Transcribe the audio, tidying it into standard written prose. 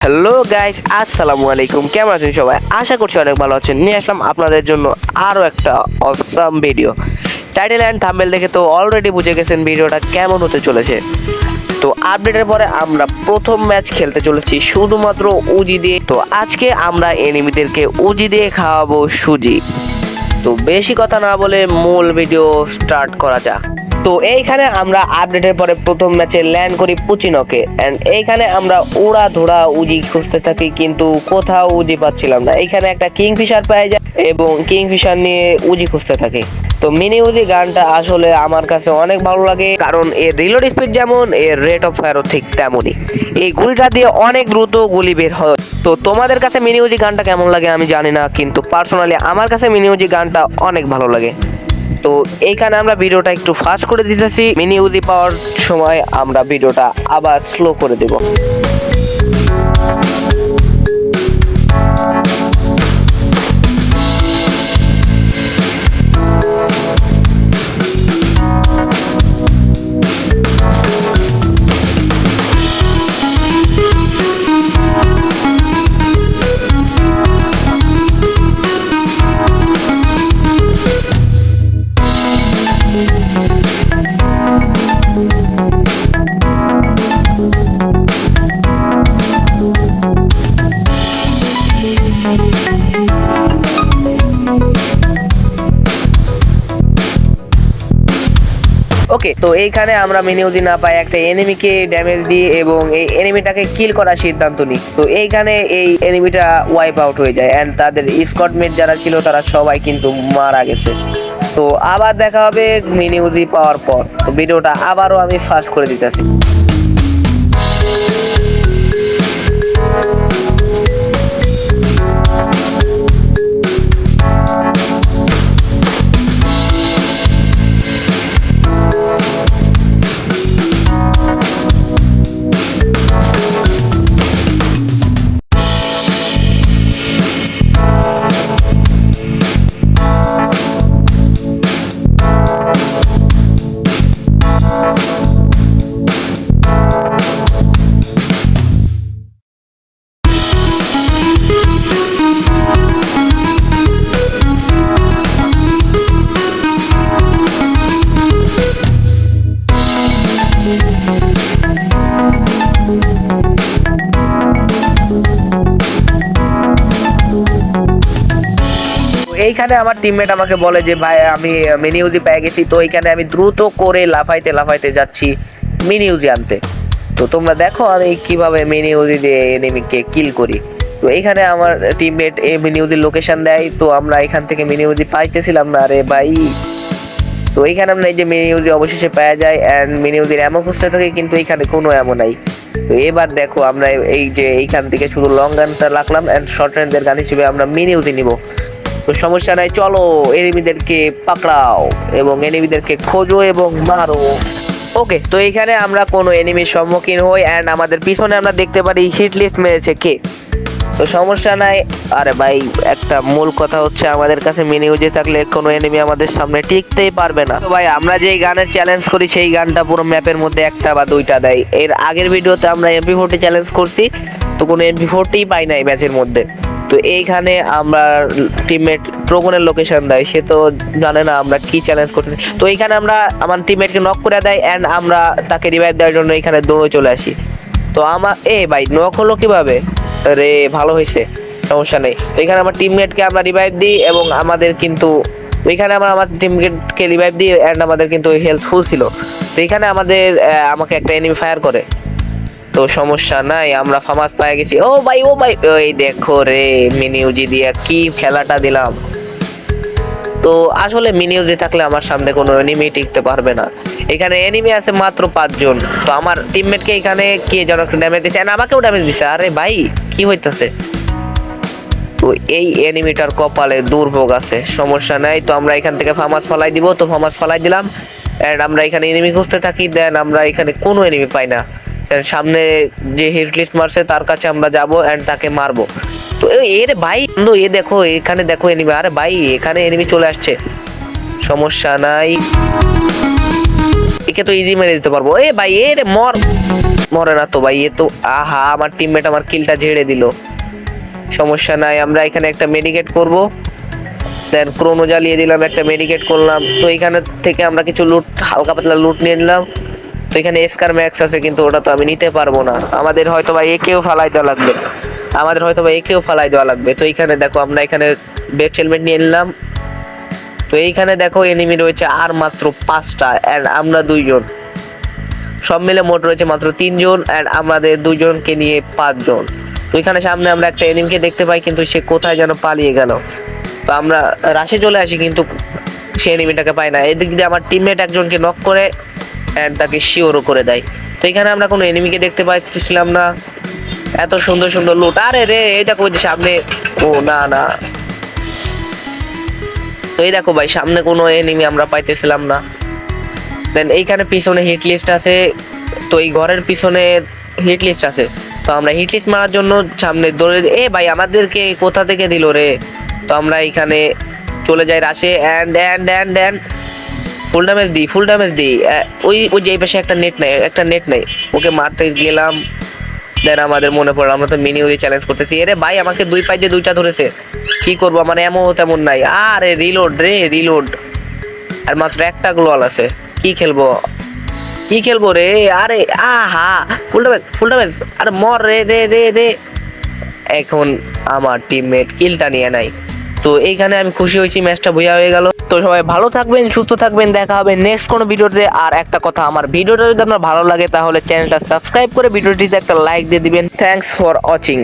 Hello guys, আসসালামু আলাইকুম। কেমন আছেন সবাই? আশা করছি অনেক ভালো আছেন। নিয়ে আসলাম আপনাদের জন্য আরও একটা awesome video. Title and thumbnail দেখে তো অলরেডি বুঝে গেছেন ভিডিওটা কেমন হতে চলেছে। তো আপডেটের পরে আমরা প্রথম ম্যাচ খেলতে চলেছি শুধুমাত্র উজি দিয়ে। তো আজকে আমরা এনিমিদেরকে উজি দিয়ে খাওয়াবো সুজি। তো বেশি কথা না বলে মূল ভিডিও স্টার্ট করা যাক। তো এইখানে আমরা আপডেটের পরে প্রথম ম্যাচে ল্যান্ড করি পুচিনকে, এন্ড এইখানে আমরা উড়া ধুরা উজি খুঁজতে থাকি, কিন্তু কোথাও উজি পাচ্ছিলাম না। এইখানে একটা কিংফিশার পাই যায় এবং কিংফিশার নিয়ে উজি খুঁজতে থাকি। তো মিনি উজি গানটা আসলে আমার কাছে অনেক ভালো লাগে, কারণ এর রিলোড স্পিড যেমন, এর রেট অফ ফায়ারও ঠিক তেমনই। এই গুলিটা দিয়ে অনেক দ্রুত গুলি বের হয়। তো তোমাদের কাছে মিনি উজি গানটা কেমন লাগে আমি জানি না, কিন্তু পার্সোনালি আমার কাছে মিনি উজি গানটা অনেক ভালো লাগে। তো এইখানে আমরা ভিডিওটা একটু ফাস্ট করে দিতেছি। মিনি উজি পাওয়ার সময় আমরা ভিডিওটা আবার স্লো করে দেব। ওকে, তো এইখানে আমরা মিনি উজি না পাই একটা এনিমিকে ড্যামেজ দিই এবং এই এনিমিটাকে কিল করার সিদ্ধান্ত নিই। তো এইখানে এই এনিমিটা ওয়াইপ আউট হয়ে যায়, এন্ড তাদের স্কটমেট যারা ছিল তারা সবাই কিন্তু মারা গেছে। তো আবার দেখা হবে মিনি উজি পাওয়ার পর। তো ভিডিওটা আবারও আমি ফাস্ট করে দিতেছি। এইখানে আমার টিমমেট আমাকে বলে যে ভাই আমি মিনি ইউজি পেয়ে গেছি। তো এইখানে আমি দ্রুত করে লাফাইতে লাফাইতে যাচ্ছি মিনি ইউজি আনতে। তো তোমরা দেখো আমি কিভাবে মিনি ইউজি দিয়ে এনিমিকে কিল করি। তো এইখানে আমার টিমমেট এই মিনি ইউজির লোকেশন দেয়। তো আমরা এখান থেকে মিনি ইউজি পাইতেছিলাম না রে ভাই। তো এইখানে আমরা এই যে মিনি ইউজি অবশেষে পাওয়া যায়, অ্যান্ড মিনি ইউজির এমন খুঁজতে থাকি, কিন্তু এইখানে কোনো এমন নাই। তো এবার দেখো আমরা এই যে এইখান থেকে শুধু লং গানটা রাখলাম, অ্যান্ড শর্ট রেঞ্জের গান হিসেবে আমরা মিনি ইউজি নিব। তো সমস্যা নাই, চলো এনিমিদেরকে পাকড়াও এবং এনিমিদেরকে খোঁজো এবং মারো। ওকে, তো এইখানে আমরা কোনো এনিমির সম্মুখীন হই, অ্যান্ড আমাদের পিছনে আমরা দেখতে পারি হিট লিস্ট মেরেছে কে। তো সমস্যা নাই। আরে ভাই, একটা মূল কথা হচ্ছে আমাদের কাছে মিনি ইউজি থাকলে কোনো এনিমি আমাদের সামনে টিকতেই পারবে না। তো ভাই আমরা যেই গানের চ্যালেঞ্জ করি সেই গানটা পুরো ম্যাপের মধ্যে একটা বা দুইটা দেয়। এর আগের ভিডিওতে আমরা MP40 চ্যালেঞ্জ করছি, তো কোনো MP40 পাই নাই ম্যাচের মধ্যে। তো এইখানে আমরা টিমমেট ট্রোগনের লোকেশন দেয়, সে তো জানে না আমরা কি চ্যালেঞ্জ করতেছি। তো এইখানে আমরা আমার টিমমেটকে নক করে দেয়, অ্যান্ড আমরা তাকে রিভাইভ দেওয়ার জন্য এখানে দৌড়ে চলে আসি। তো আমার ভাই নক হলো কিভাবে রে? ভালো হয়েছে, সমস্যা নেই। তো এখানে আমার টিমমেটকে আমরা রিভাইভ দিই এবং আমাদের কিন্তু এখানে আমরা আমার টিমমেটকে রিভাইভ দিই, অ্যান্ড আমাদের কিন্তু হেলথ ফুল ছিল। তো এখানে আমাকে একটা এনিমি ফায়ার করে। তো সমস্যা নাই, আমরা ফামাস পেয়ে গেছি। ও ভাই ওই দেখো রে, মিনি ইউজি দিয়ে কি খেলাটা দিলাম। তো আসলে মিনি ইউজি থাকলে আমার সামনে কোনো এনিমি টিকতে পারবে না। এখানে এনিমি আছে মাত্র 5 জন। তো আমার টিমমেটকে এখানে কে যেন একটা ড্যামেজ দিছে, আর আমাকেও ড্যামেজ দিছে। আরে ভাই কি হইতাছে? তো এই এনিমিটার কপালে দুর্ভোগ আছে, সমস্যা নাই। তো আমরা এখান থেকে ফামাস ফালাই দিব। তো ফামাস ফালাই দিলাম, এন্ড আমরা এখানে এনিমি খুঁজতে থাকি। দেন আমরা এখানে কোনো এনিমি পাই না। সামনে যে হিট লিস্ট মারছে তার কাছে আমরা যাব, এন্ড তাকে মারবো। তো এর ভাই বন্ধু, দেখো এখানে দেখো এনিমি। আরে ভাই এখানে এনিমি চলে আসছে, সমস্যা নাই, একে তো ইজি মেরে দিতে পারবো। ভাই রে মর। মরে না তো ভাই, এ তো আহা আমার টিমমেট আমার কিলটা ঝেড়ে দিল। সমস্যা নাই, আমরা এখানে একটা মেডিকেট করব, দেন ক্রোনো জ্বালিয়ে দিলাম, একটা মেডিকেট করলাম। তো এখানে থেকে আমরা কিছু লুট, হালকা পাতলা লুট নিয়ে নিলাম। তো এখানে এসকার ম্যাক্স আছে, কিন্তু ওটা তো আমি নিতে পারবো না, আমাদের হয়তো বা একেও ফালাই দেওয়া লাগবে, তো এইখানে দেখো আমরা এখানে বেস্ট হেলমেট নিয়ে নিলাম। তো এইখানে দেখো এনিমি রয়েছে আর মাত্র 5টা অ্যান্ড আমরা 2জন, সব মিলে মোট রয়েছে মাত্র 3জন অ্যান্ড আমাদের 2জনকে নিয়ে 5জন। তো এখানে সামনে আমরা একটা এনিমিকে দেখতে পাই, কিন্তু সে কোথায় যেন পালিয়ে গেল। তো আমরা রাশে চলে আসি, কিন্তু সে এনিমিটাকে পাই না। এদিক দিয়ে আমার টিমমেট একজনকে নক করে অ্যান্ড তাকে শিওরও করে দেয়। তো এখানে আমরা কোনো এনিমিকে দেখতে পাচ্ছিলাম না। এত সুন্দর সুন্দর লুট, আরে রে এটা কই সামনে, ও না না। তো এই দেখো ভাই সামনে কোনো এনিমি আমরা পাইতেছিলাম না। দেন এইখানে পিছনে হিট লিস্ট আছে, তো এই ঘরের পিছনে হিট লিস্ট আছে। তো আমরা হিট লিস্ট মারার জন্য সামনে দৌড়ে, এ ভাই আমাদেরকে কোথা থেকে দিল রে। তো আমরা এইখানে চলে যাই রাশে and and and and full damage দিই। ওই ওই যে এই পাশে একটা নেট নেই, ওকে মারতে গেলাম। দেন আমাদের মনে পড়লো আমরা তো মিনি ইউজি চ্যালেঞ্জ করতেছি। এরে ভাই আমাকে 2 পাই দিয়ে 2টা ধরেছে, কি করবো, মানে এমন তেমন নাই। আরে রিলোড আর মাত্র একটা গ্লোয়াল আছে, কি খেলবো রে। আরে আহা ফুল ড্যামেজ, আরে মর রে। এখন আমার টিমমেট কিলটা নিয়ে নাই। তো এইখানে আমি খুশি হয়েছি, ম্যাচটা বুয়া হয়ে গেল। তো সবাই ভালো থাকবেন, সুস্থ থাকবেন, দেখা হবে নেক্সট কোনো ভিডিওতে। আর একটা কথা, আমার ভিডিওটা যদি আপনার ভালো লাগে তাহলে চ্যানেলটা সাবস্ক্রাইব করে ভিডিওটিতে একটা লাইক দিয়ে দিবেন। Thanks for watching.